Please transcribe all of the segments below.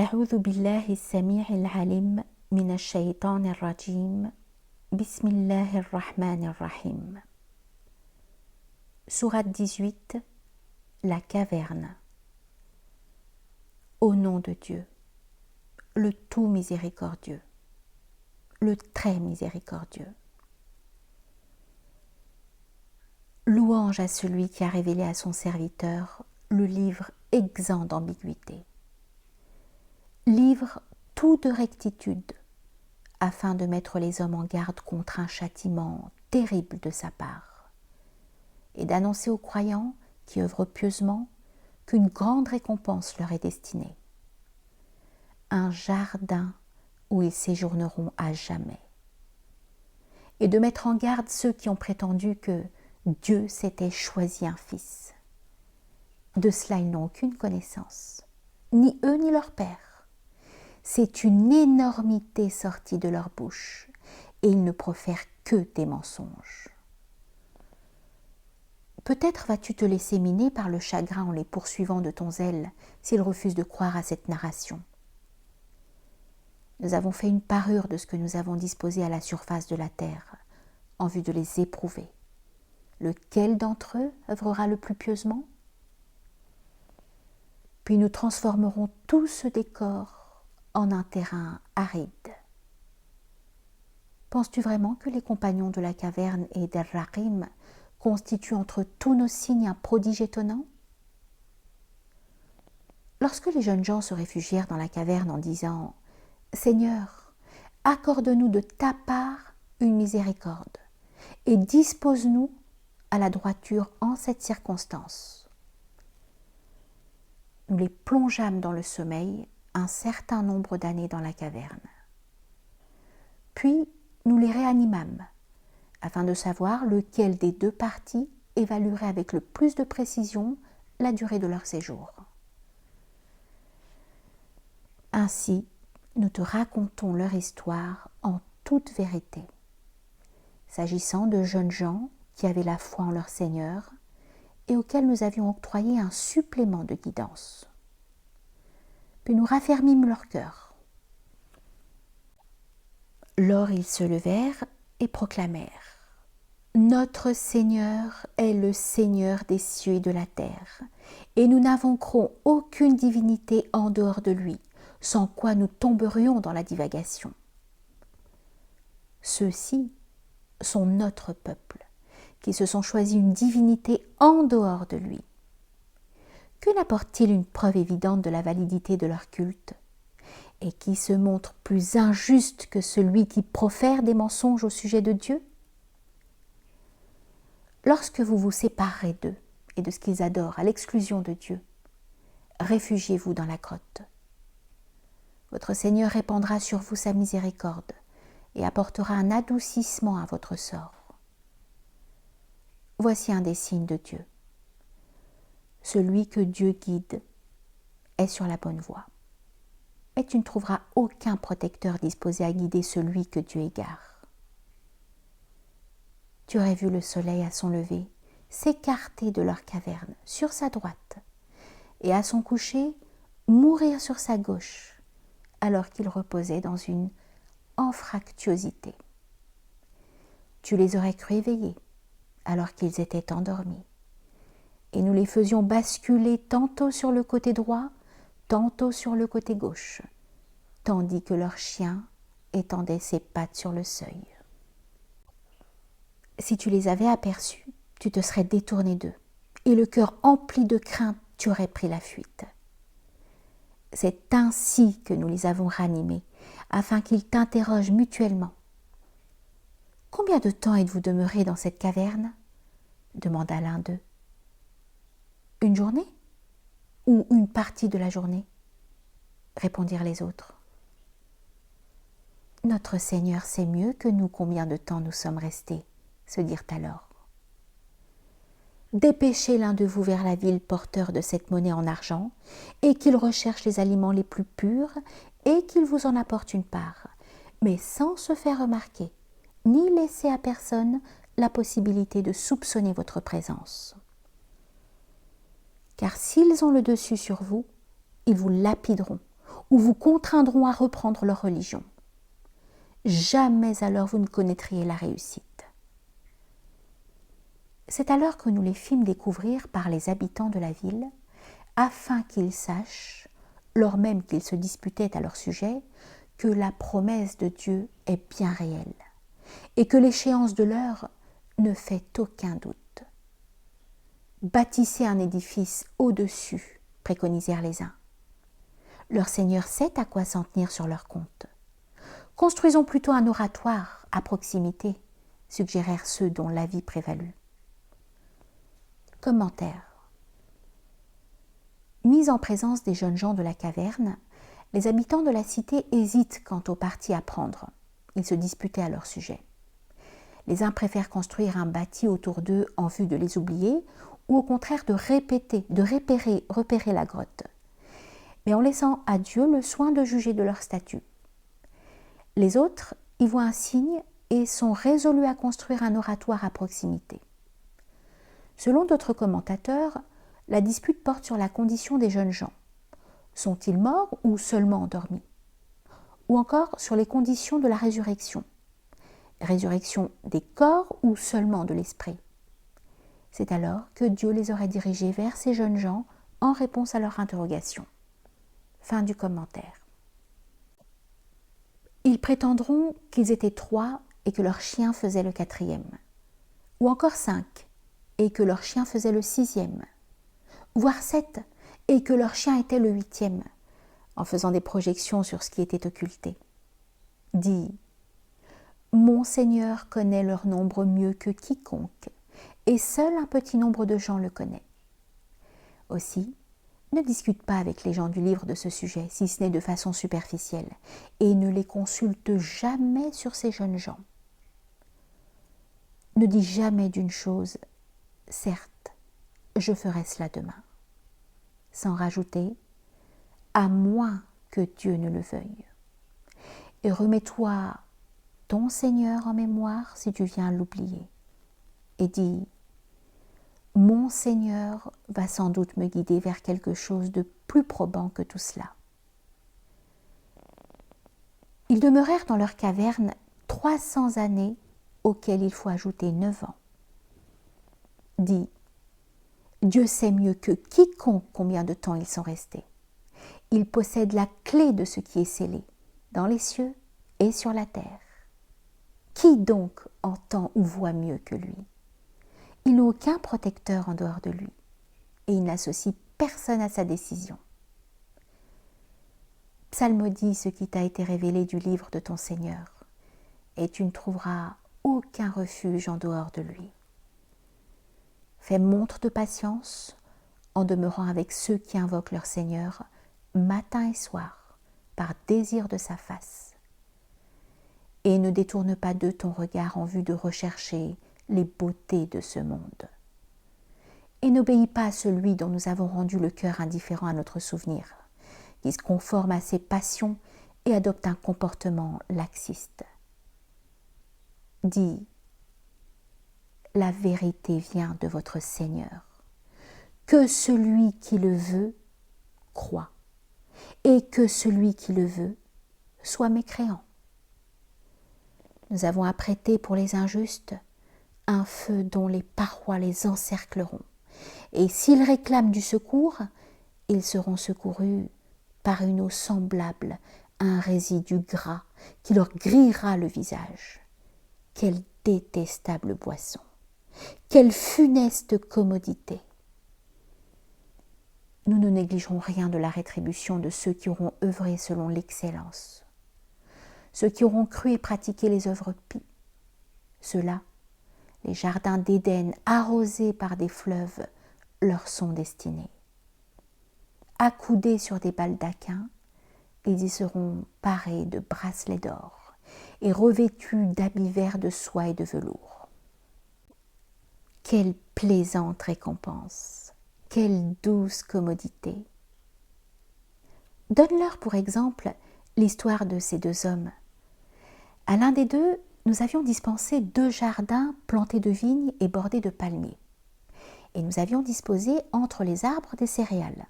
أعوذ بالله السميع العليم من الشيطان الرجيم بسم الله الرحمن الرحيم. Sourate 18, la caverne. Au nom de Dieu, le tout miséricordieux, le très miséricordieux. Louange à celui qui a révélé à son serviteur le livre exempt d'ambiguïté. Livre tout de rectitude, afin de mettre les hommes en garde contre un châtiment terrible de sa part, et d'annoncer aux croyants qui œuvrent pieusement qu'une grande récompense leur est destinée. Un jardin où ils séjourneront à jamais. Et de mettre en garde ceux qui ont prétendu que Dieu s'était choisi un fils. De cela ils n'ont aucune connaissance, ni eux ni leur père. C'est une énormité sortie de leur bouche, et ils ne profèrent que des mensonges. Peut-être vas-tu te laisser miner par le chagrin en les poursuivant de ton zèle, s'ils refusent de croire à cette narration. Nous avons fait une parure de ce que nous avons disposé à la surface de la terre, en vue de les éprouver. Lequel d'entre eux œuvrera le plus pieusement ? Puis nous transformerons tout ce décor en un terrain aride. Penses-tu vraiment que les compagnons de la caverne et d'Al-Raqim constituent entre tous nos signes un prodige étonnant ? Lorsque les jeunes gens se réfugièrent dans la caverne en disant « Seigneur, accorde-nous de ta part une miséricorde et dispose-nous à la droiture en cette circonstance. » Nous les plongeâmes dans le sommeil un certain nombre d'années dans la caverne. Puis nous les réanimâmes, afin de savoir lequel des deux parties évaluerait avec le plus de précision la durée de leur séjour. Ainsi, nous te racontons leur histoire en toute vérité, s'agissant de jeunes gens qui avaient la foi en leur Seigneur et auxquels nous avions octroyé un supplément de guidance. Puis nous raffermîmes leur cœur. Lors ils se levèrent et proclamèrent « Notre Seigneur est le Seigneur des cieux et de la terre, et nous n'invoquerons aucune divinité en dehors de lui, sans quoi nous tomberions dans la divagation. Ceux-ci sont notre peuple, qui se sont choisis une divinité en dehors de lui. Que n'apporte-t-il une preuve évidente de la validité de leur culte, et qui se montre plus injuste que celui qui profère des mensonges au sujet de Dieu ? Lorsque vous vous séparerez d'eux et de ce qu'ils adorent à l'exclusion de Dieu, réfugiez-vous dans la grotte. Votre Seigneur répandra sur vous sa miséricorde et apportera un adoucissement à votre sort. Voici un des signes de Dieu. Celui que Dieu guide est sur la bonne voie. Et tu ne trouveras aucun protecteur disposé à guider celui que Dieu égare. Tu aurais vu le soleil à son lever s'écarter de leur caverne sur sa droite et à son coucher mourir sur sa gauche alors qu'il reposait dans une anfractuosité. Tu les aurais cru éveillés alors qu'ils étaient endormis. Et nous les faisions basculer tantôt sur le côté droit, tantôt sur le côté gauche, tandis que leur chien étendait ses pattes sur le seuil. Si tu les avais aperçus, tu te serais détourné d'eux, et le cœur empli de crainte, tu aurais pris la fuite. C'est ainsi que nous les avons ranimés, afin qu'ils t'interrogent mutuellement. « Combien de temps êtes-vous demeurés dans cette caverne ?» demanda l'un d'eux. « Une journée ? Ou une partie de la journée ?» répondirent les autres. « Notre Seigneur sait mieux que nous combien de temps nous sommes restés, » se dirent alors. « Dépêchez l'un de vous vers la ville porteur de cette monnaie en argent, et qu'il recherche les aliments les plus purs, et qu'il vous en apporte une part, mais sans se faire remarquer, ni laisser à personne la possibilité de soupçonner votre présence. Car s'ils ont le dessus sur vous, ils vous lapideront, ou vous contraindront à reprendre leur religion. Jamais alors vous ne connaîtriez la réussite. C'est alors que nous les fîmes découvrir par les habitants de la ville, afin qu'ils sachent, lors même qu'ils se disputaient à leur sujet, que la promesse de Dieu est bien réelle, et que l'échéance de l'heure ne fait aucun doute. Bâtissez un édifice au-dessus, préconisèrent les uns. Leur Seigneur sait à quoi s'en tenir sur leur compte. Construisons plutôt un oratoire à proximité, suggérèrent ceux dont l'avis prévalut. Commentaire. Mis en présence des jeunes gens de la caverne, les habitants de la cité hésitent quant au parti à prendre. Ils se disputaient à leur sujet. Les uns préfèrent construire un bâti autour d'eux en vue de les oublier, ou au contraire de repérer la grotte, mais en laissant à Dieu le soin de juger de leur statut. Les autres y voient un signe et sont résolus à construire un oratoire à proximité. Selon d'autres commentateurs, la dispute porte sur la condition des jeunes gens. Sont-ils morts ou seulement endormis? Ou encore sur les conditions de la résurrection. Résurrection des corps ou seulement de l'esprit? C'est alors que Dieu les aurait dirigés vers ces jeunes gens en réponse à leur interrogation. Fin du commentaire. Ils prétendront qu'ils étaient 3 et que leur chien faisait le 4e, ou encore 5 et que leur chien faisait le 6e, voire 7 et que leur chien était le 8e, en faisant des projections sur ce qui était occulté. Dit « Mon Seigneur connaît leur nombre mieux que quiconque, et seul un petit nombre de gens le connaît. Aussi, ne discute pas avec les gens du livre de ce sujet, si ce n'est de façon superficielle, et ne les consulte jamais sur ces jeunes gens. Ne dis jamais d'une chose, certes, je ferai cela demain, sans rajouter, à moins que Dieu ne le veuille. Et remets-toi ton Seigneur en mémoire si tu viens l'oublier. Et dis, mon Seigneur va sans doute me guider vers quelque chose de plus probant que tout cela. Ils demeurèrent dans leur caverne 300 années auxquelles il faut ajouter 9 ans. Dis, Dieu sait mieux que quiconque combien de temps ils sont restés. Il possède la clé de ce qui est scellé, dans les cieux et sur la terre. Qui donc entend ou voit mieux que lui? Il n'a aucun protecteur en dehors de lui, et il n'associe personne à sa décision. Psalmodie ce qui t'a été révélé du livre de ton Seigneur, et tu ne trouveras aucun refuge en dehors de lui. Fais montre de patience en demeurant avec ceux qui invoquent leur Seigneur matin et soir, par désir de sa face. Et ne détourne pas d'eux ton regard en vue de rechercher les beautés de ce monde. Et n'obéis pas à celui dont nous avons rendu le cœur indifférent à notre souvenir, qui se conforme à ses passions et adopte un comportement laxiste. Dis, la vérité vient de votre Seigneur, que celui qui le veut croit, et que celui qui le veut soit mécréant. Nous avons apprêté pour les injustes un feu dont les parois les encercleront, et s'ils réclament du secours, ils seront secourus par une eau semblable à un résidu gras qui leur grillera le visage. Quelle détestable boisson! Quelle funeste commodité! Nous ne négligerons rien de la rétribution de ceux qui auront œuvré selon l'excellence, ceux qui auront cru et pratiqué les œuvres pies. Ceux-là, les jardins d'Éden arrosés par des fleuves leur sont destinés. Accoudés sur des baldaquins, ils y seront parés de bracelets d'or et revêtus d'habits verts de soie et de velours. Quelle plaisante récompense! Quelle douce commodité! Donne-leur pour exemple l'histoire de ces 2 hommes. À l'un des 2, nous avions dispensé 2 jardins plantés de vignes et bordés de palmiers. Et nous avions disposé entre les arbres des céréales.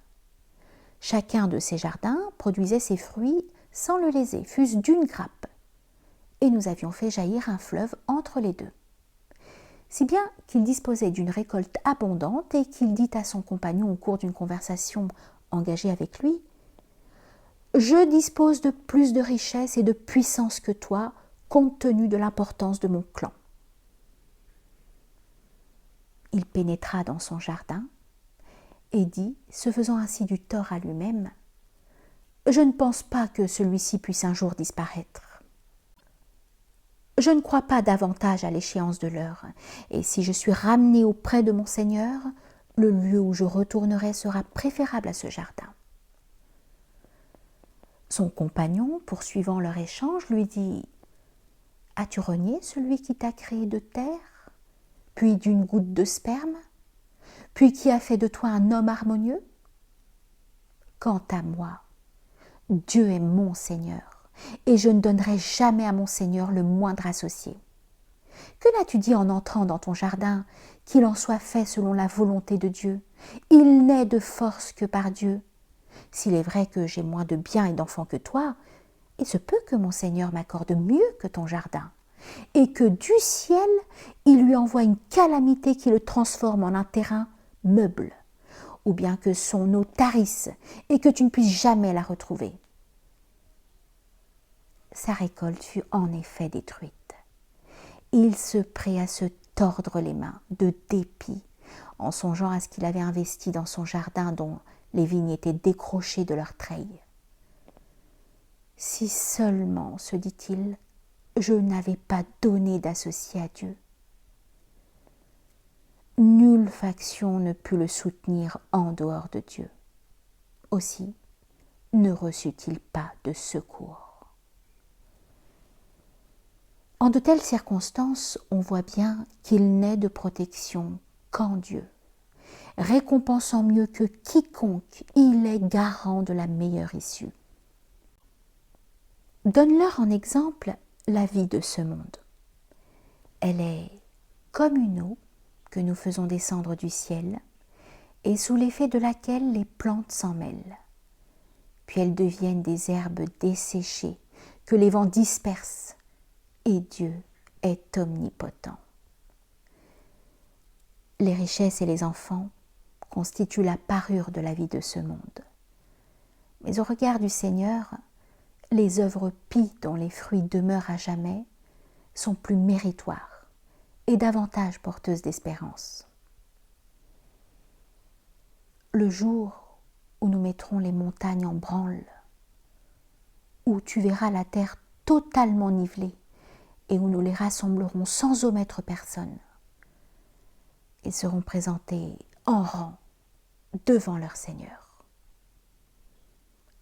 Chacun de ces jardins produisait ses fruits sans le léser, fût-ce d'une grappe. Et nous avions fait jaillir un fleuve entre les deux. Si bien qu'il disposait d'une récolte abondante et qu'il dit à son compagnon au cours d'une conversation engagée avec lui, « Je dispose de plus de richesse et de puissance que toi, compte tenu de l'importance de mon clan. » Il pénétra dans son jardin et dit, se faisant ainsi du tort à lui-même, « Je ne pense pas que celui-ci puisse un jour disparaître. Je ne crois pas davantage à l'échéance de l'heure, et si je suis ramené auprès de mon Seigneur, le lieu où je retournerai sera préférable à ce jardin. » Son compagnon, poursuivant leur échange, lui dit, « As-tu renié celui qui t'a créé de terre, puis d'une goutte de sperme, puis qui a fait de toi un homme harmonieux? Quant à moi, Dieu est mon Seigneur, et je ne donnerai jamais à mon Seigneur le moindre associé. Que n'as-tu dit en entrant dans ton jardin, qu'il en soit fait selon la volonté de Dieu? Il n'est de force que par Dieu. S'il est vrai que j'ai moins de biens et d'enfants que toi, il se peut que mon Seigneur m'accorde mieux que ton jardin, et que du ciel il lui envoie une calamité qui le transforme en un terrain meuble, ou bien que son eau tarisse et que tu ne puisses jamais la retrouver. » Sa récolte fut en effet détruite. Il se prit à se tordre les mains de dépit, en songeant à ce qu'il avait investi dans son jardin dont les vignes étaient décrochées de leurs treilles. « Si seulement, se dit-il, je n'avais pas donné d'associé à Dieu. » Nulle faction ne put le soutenir en dehors de Dieu. Aussi ne reçut-il pas de secours. En de telles circonstances, on voit bien qu'il n'est de protection qu'en Dieu. Récompensant mieux que quiconque, il est garant de la meilleure issue. Donne-leur en exemple la vie de ce monde. Elle est comme une eau que nous faisons descendre du ciel et sous l'effet de laquelle les plantes s'en mêlent. Puis elles deviennent des herbes desséchées que les vents dispersent, et Dieu est omnipotent. Les richesses et les enfants constituent la parure de la vie de ce monde. Mais au regard du Seigneur, les œuvres pies dont les fruits demeurent à jamais sont plus méritoires et davantage porteuses d'espérance. Le jour où nous mettrons les montagnes en branle, où tu verras la terre totalement nivelée et où nous les rassemblerons sans omettre personne, ils seront présentés en rang devant leur Seigneur.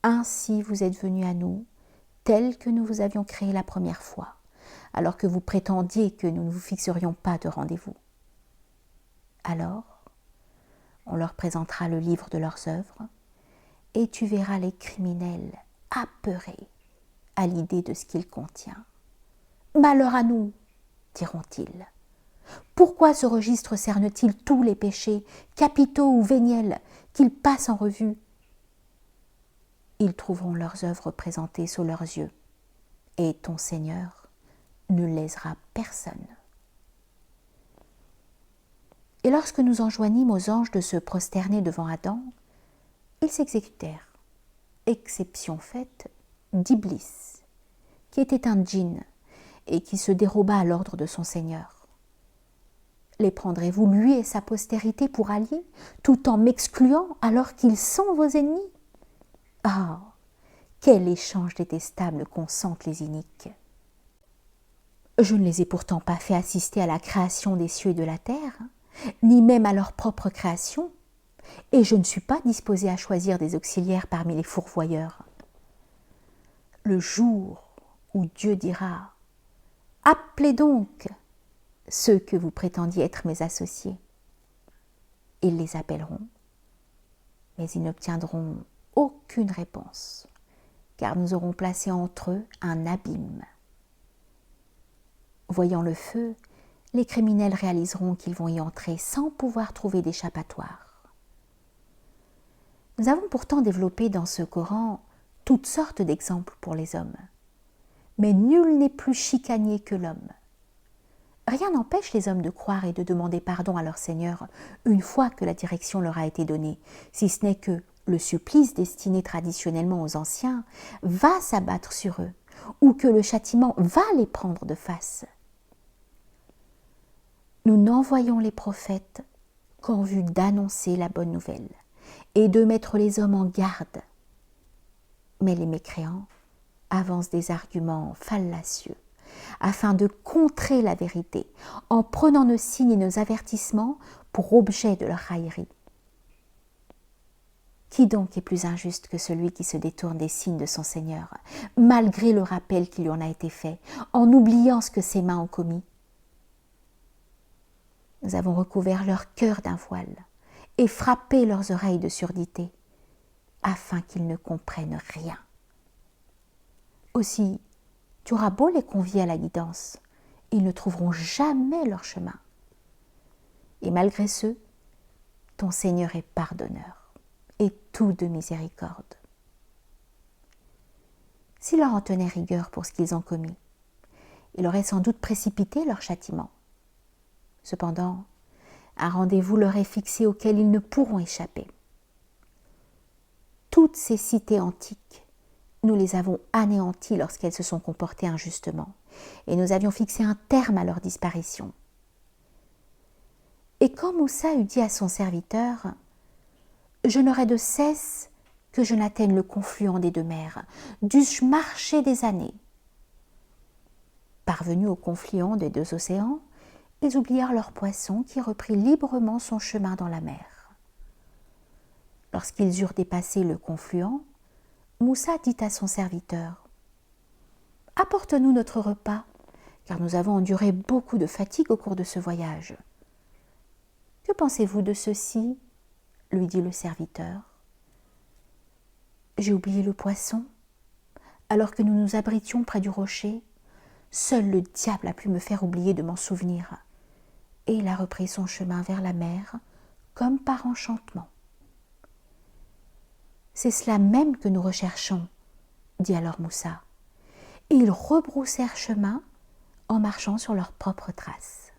Ainsi vous êtes venus à nous, tels que nous vous avions créés la première fois, alors que vous prétendiez que nous ne vous fixerions pas de rendez-vous. Alors, on leur présentera le livre de leurs œuvres, et tu verras les criminels apeurés à l'idée de ce qu'il contient. « Malheur à nous !» diront-ils. « Pourquoi ce registre cerne-t-il tous les péchés, capitaux ou véniels, qu'ils passent en revue ?» Ils trouveront leurs œuvres présentées sous leurs yeux, et ton Seigneur ne lésera personne. Et lorsque nous enjoignîmes aux anges de se prosterner devant Adam, ils s'exécutèrent, exception faite d'Iblis, qui était un djinn et qui se déroba à l'ordre de son Seigneur. Les prendrez-vous, lui et sa postérité, pour alliés, tout en m'excluant alors qu'ils sont vos ennemis? Ah, quel échange détestable consentent les iniques! Je ne les ai pourtant pas fait assister à la création des cieux et de la terre, ni même à leur propre création, et je ne suis pas disposée à choisir des auxiliaires parmi les fourvoyeurs. Le jour où Dieu dira « Appelez donc ceux que vous prétendiez être mes associés », ils les appelleront, mais ils n'obtiendront aucune réponse, car nous aurons placé entre eux un abîme. Voyant le feu, les criminels réaliseront qu'ils vont y entrer sans pouvoir trouver d'échappatoire. Nous avons pourtant développé dans ce Coran toutes sortes d'exemples pour les hommes. Mais nul n'est plus chicanier que l'homme. Rien n'empêche les hommes de croire et de demander pardon à leur Seigneur une fois que la direction leur a été donnée, si ce n'est que le supplice destiné traditionnellement aux anciens va s'abattre sur eux, ou que le châtiment va les prendre de face. Nous n'envoyons les prophètes qu'en vue d'annoncer la bonne nouvelle et de mettre les hommes en garde. Mais les mécréants avancent des arguments fallacieux afin de contrer la vérité en prenant nos signes et nos avertissements pour objet de leur raillerie. Qui donc est plus injuste que celui qui se détourne des signes de son Seigneur, malgré le rappel qui lui en a été fait, en oubliant ce que ses mains ont commis? Nous avons recouvert leur cœur d'un voile et frappé leurs oreilles de surdité, afin qu'ils ne comprennent rien. Aussi, tu auras beau les convier à la guidance, ils ne trouveront jamais leur chemin. Et malgré ce, ton Seigneur est pardonneur et tout de miséricorde. S'il leur en tenait rigueur pour ce qu'ils ont commis, il aurait sans doute précipité leur châtiment. Cependant, un rendez-vous leur est fixé auquel ils ne pourront échapper. Toutes ces cités antiques, nous les avons anéanties lorsqu'elles se sont comportées injustement, et nous avions fixé un terme à leur disparition. Et quand Moussa eut dit à son serviteur, « Je n'aurai de cesse que je n'atteigne le confluent des deux mers, dû-je marcher des années. » Parvenus au confluent des deux océans, ils oublièrent leur poisson qui reprit librement son chemin dans la mer. Lorsqu'ils eurent dépassé le confluent, Moussa dit à son serviteur, « Apporte-nous notre repas, car nous avons enduré beaucoup de fatigue au cours de ce voyage. » « Que pensez-vous de ceci ?» lui dit le serviteur. « J'ai oublié le poisson. Alors que nous nous abritions près du rocher, seul le diable a pu me faire oublier de m'en souvenir. » Et il a repris son chemin vers la mer, comme par enchantement. « C'est cela même que nous recherchons, » dit alors Moussa. Et ils rebroussèrent chemin en marchant sur leurs propres traces.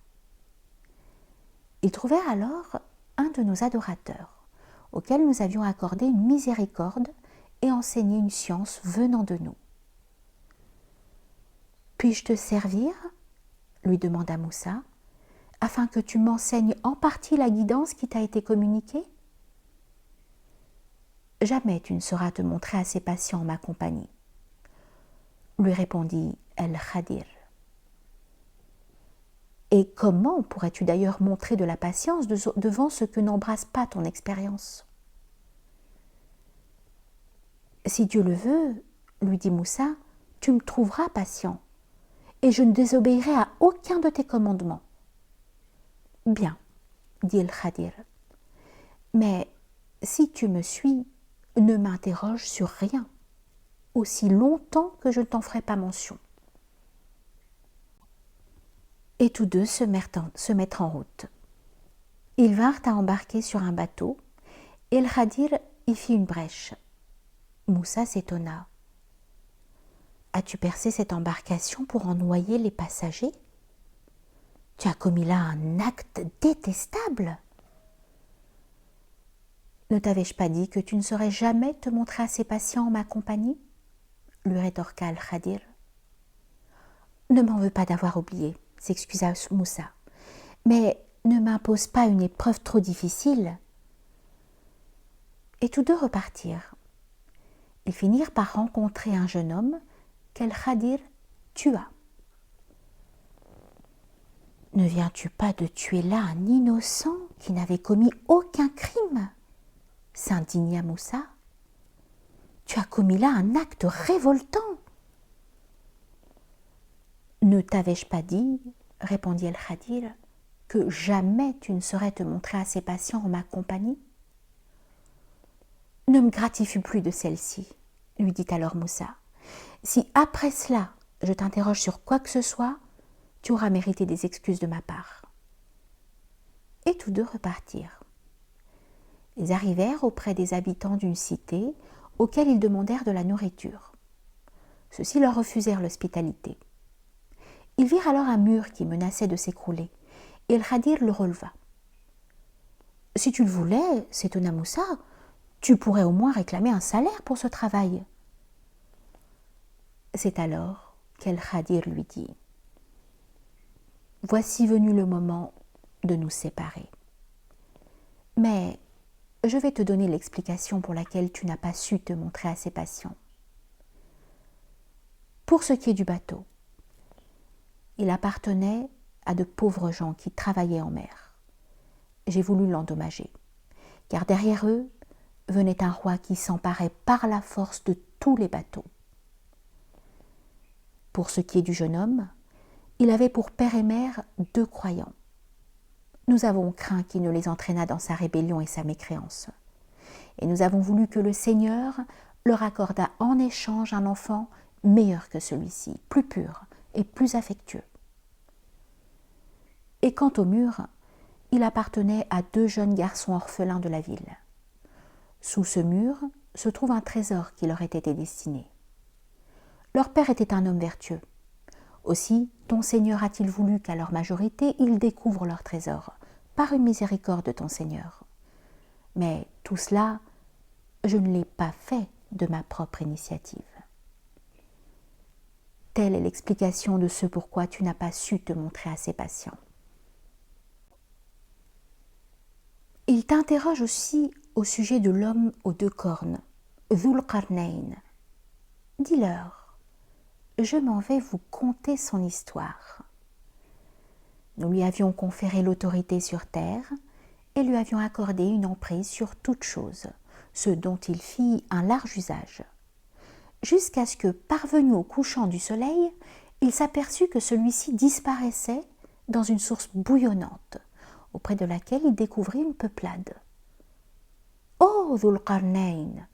Ils trouvèrent alors un de nos adorateurs, auquel nous avions accordé une miséricorde et enseigné une science venant de nous. « Puis-je te servir ?» lui demanda Moussa, « afin que tu m'enseignes en partie la guidance qui t'a été communiquée ? » « Jamais tu ne sauras te montrer assez patient en ma compagnie, » lui répondit El-Khadir. « Et comment pourrais-tu d'ailleurs montrer de la patience devant ce que n'embrasse pas ton expérience ? » « Si Dieu le veut, lui dit Moussa, tu me trouveras patient, et je ne désobéirai à aucun de tes commandements. » « Bien, dit El-Khadir, mais si tu me suis, ne m'interroge sur rien, aussi longtemps que je ne t'en ferai pas mention. » Et tous deux se mettent en route. Ils vinrent à embarquer sur un bateau, et El-Khadir y fit une brèche. Moussa s'étonna. « As-tu percé cette embarcation pour en noyer les passagers ? Tu as commis là un acte détestable. » « Ne t'avais-je pas dit que tu ne saurais jamais te montrer assez patient en ma compagnie ?» lui rétorqua El-Khadir. « Ne m'en veux pas d'avoir oublié, » s'excusa Moussa, « mais ne m'impose pas une épreuve trop difficile. » Et tous deux repartirent. Ils finirent par rencontrer un jeune homme qu'El-Khadir tua. « Ne viens-tu pas de tuer là un innocent qui n'avait commis aucun crime ?» s'indigna Moussa. « Tu as commis là un acte révoltant. » « Ne t'avais-je pas dit, répondit El-Khadir, que jamais tu ne saurais te montrer assez patient en ma compagnie ? » « Ne me gratifie plus de celle-ci, lui dit alors Moussa. Si après cela je t'interroge sur quoi que ce soit, tu auras mérité des excuses de ma part. » Et tous deux repartirent. Ils arrivèrent auprès des habitants d'une cité auxquels ils demandèrent de la nourriture. Ceux-ci leur refusèrent l'hospitalité. Ils virent alors un mur qui menaçait de s'écrouler, et el Khadir le releva. « Si tu le voulais, s'étonna Moussa, tu pourrais au moins réclamer un salaire pour ce travail. » C'est alors qu'el Khadir lui dit « Voici venu le moment de nous séparer. Mais je vais te donner l'explication pour laquelle tu n'as pas su te montrer assez patient. Pour ce qui est du bateau, il appartenait à de pauvres gens qui travaillaient en mer. J'ai voulu l'endommager, car derrière eux venait un roi qui s'emparait par la force de tous les bateaux. Pour ce qui est du jeune homme, il avait pour père et mère 2 croyants. Nous avons craint qu'il ne les entraînât dans sa rébellion et sa mécréance. Et nous avons voulu que le Seigneur leur accordât en échange un enfant meilleur que celui-ci, plus pur et plus affectueux. Et quant au mur, il appartenait à 2 jeunes garçons orphelins de la ville. Sous ce mur se trouve un trésor qui leur était destiné. Leur père était un homme vertueux. Aussi, ton Seigneur a-t-il voulu qu'à leur majorité, ils découvrent leur trésor, par une miséricorde de ton Seigneur. Mais tout cela, je ne l'ai pas fait de ma propre initiative. Telle est l'explication de ce pourquoi tu n'as pas su te montrer assez patient. Il t'interroge aussi au sujet de l'homme aux 2 cornes, Dhul Qarnayn. Dis-leur, je m'en vais vous conter son histoire. Nous lui avions conféré l'autorité sur terre et lui avions accordé une emprise sur toute chose, ce dont il fit un large usage. Jusqu'à ce que, parvenu au couchant du soleil, il s'aperçut que celui-ci disparaissait dans une source bouillonnante, auprès de laquelle il découvrit une peuplade. « Ô Dhul Qarnayn »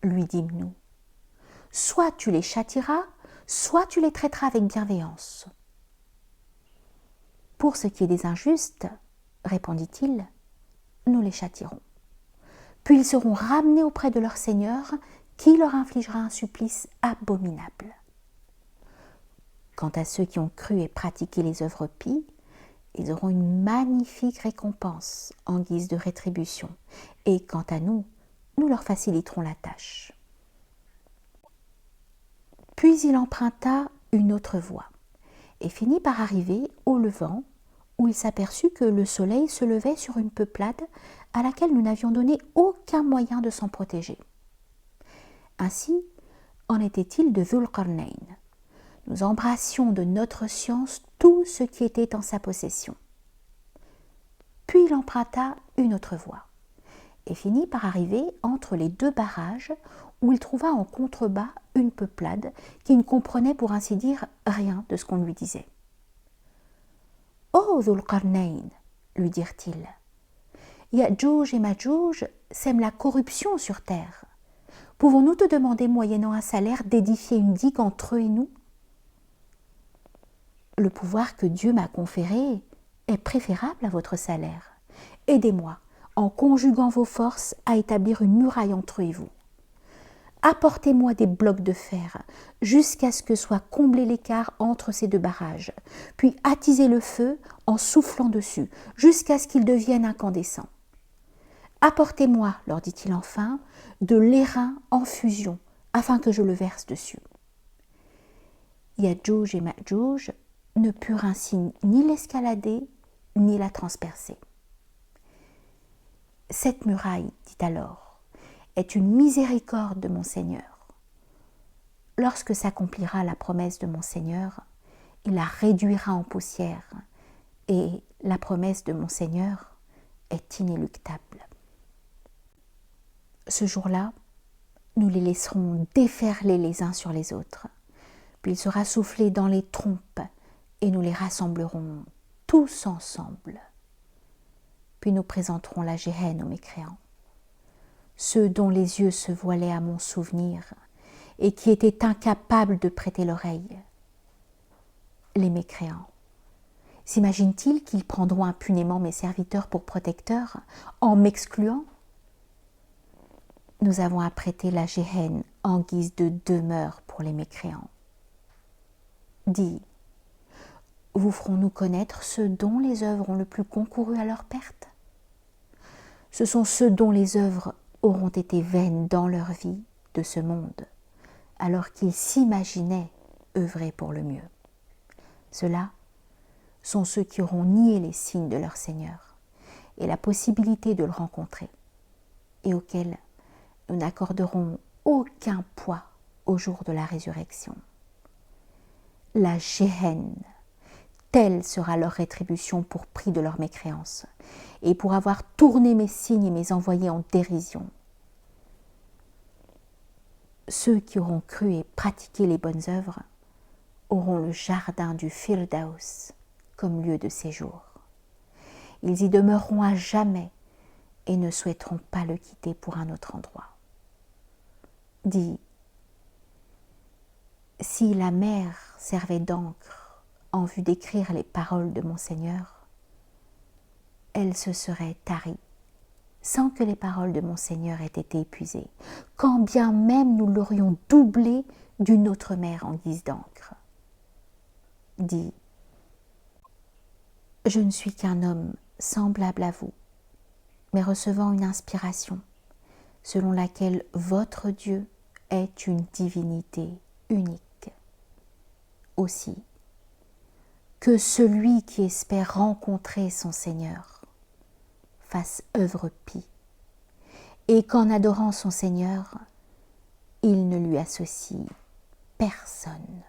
lui dîmes-nous, « soit tu les châtieras, soit tu les traiteras avec bienveillance. » « Pour ce qui est des injustes, répondit-il, nous les châtierons. Puis ils seront ramenés auprès de leur Seigneur, qui leur infligera un supplice abominable. Quant à ceux qui ont cru et pratiqué les œuvres pies, ils auront une magnifique récompense en guise de rétribution, et quant à nous, nous leur faciliterons la tâche. » Puis il emprunta une autre voie, et finit par arriver au levant, où il s'aperçut que le soleil se levait sur une peuplade à laquelle nous n'avions donné aucun moyen de s'en protéger. Ainsi en était-il de Dhul Qarnayn. Nous embrassions de notre science tout ce qui était en sa possession. Puis il emprunta une autre voie, et finit par arriver entre les 2 barrages, où il trouva en contrebas une peuplade qui ne comprenait pour ainsi dire rien de ce qu'on lui disait. « Ô Dhul Qarnayn » lui dirent-ils, « Ya'jouj et Ma'jouj sèment la corruption sur terre. Pouvons-nous te demander, moyennant un salaire, d'édifier une digue entre eux et nous ? Le pouvoir que Dieu m'a conféré est préférable à votre salaire. Aidez-moi, en conjuguant vos forces, à établir une muraille entre eux et vous. Apportez-moi des blocs de fer jusqu'à ce que soit comblé l'écart entre ces 2 barrages, puis attisez le feu en soufflant dessus jusqu'à ce qu'il devienne incandescent. Apportez-moi, leur dit-il enfin, de l'airain en fusion afin que je le verse dessus. » Ya'jouj et Ma'jouj ne purent ainsi ni l'escalader ni la transpercer. « Cette muraille, dit alors, est une miséricorde de mon Seigneur. Lorsque s'accomplira la promesse de mon Seigneur, il la réduira en poussière, et la promesse de mon Seigneur est inéluctable. » Ce jour-là, nous les laisserons déferler les uns sur les autres, puis il sera soufflé dans les trompes, et nous les rassemblerons tous ensemble. Puis nous présenterons la géhenne aux mécréants, ceux dont les yeux se voilaient à mon souvenir et qui étaient incapables de prêter l'oreille. Les mécréants, s'imaginent-ils qu'ils prendront impunément mes serviteurs pour protecteurs en m'excluant ? nous avons apprêté la géhenne en guise de demeure pour les mécréants. Dis, vous ferons-nous connaître ceux dont les œuvres ont le plus concouru à leur perte? Ce sont ceux dont les œuvres auront été vaines dans leur vie de ce monde, alors qu'ils s'imaginaient œuvrer pour le mieux. Ceux-là sont ceux qui auront nié les signes de leur Seigneur et la possibilité de le rencontrer, et auxquels nous n'accorderons aucun poids au jour de la résurrection. La géhenne, telle sera leur rétribution pour prix de leur mécréance et pour avoir tourné mes signes et mes envoyés en dérision. Ceux qui auront cru et pratiqué les bonnes œuvres auront le jardin du Firdaus comme lieu de séjour. Ils y demeureront à jamais et ne souhaiteront pas le quitter pour un autre endroit. Dis, si la mer servait d'encre en vue d'écrire les paroles de mon Seigneur, elle se serait tarie, sans que les paroles de mon Seigneur aient été épuisées, quand bien même nous l'aurions doublée d'une autre mer en guise d'encre. Dis, je ne suis qu'un homme semblable à vous, mais recevant une inspiration, selon laquelle votre Dieu est une divinité unique. Aussi, que celui qui espère rencontrer son Seigneur fasse œuvre pie, et qu'en adorant son Seigneur, il ne lui associe personne.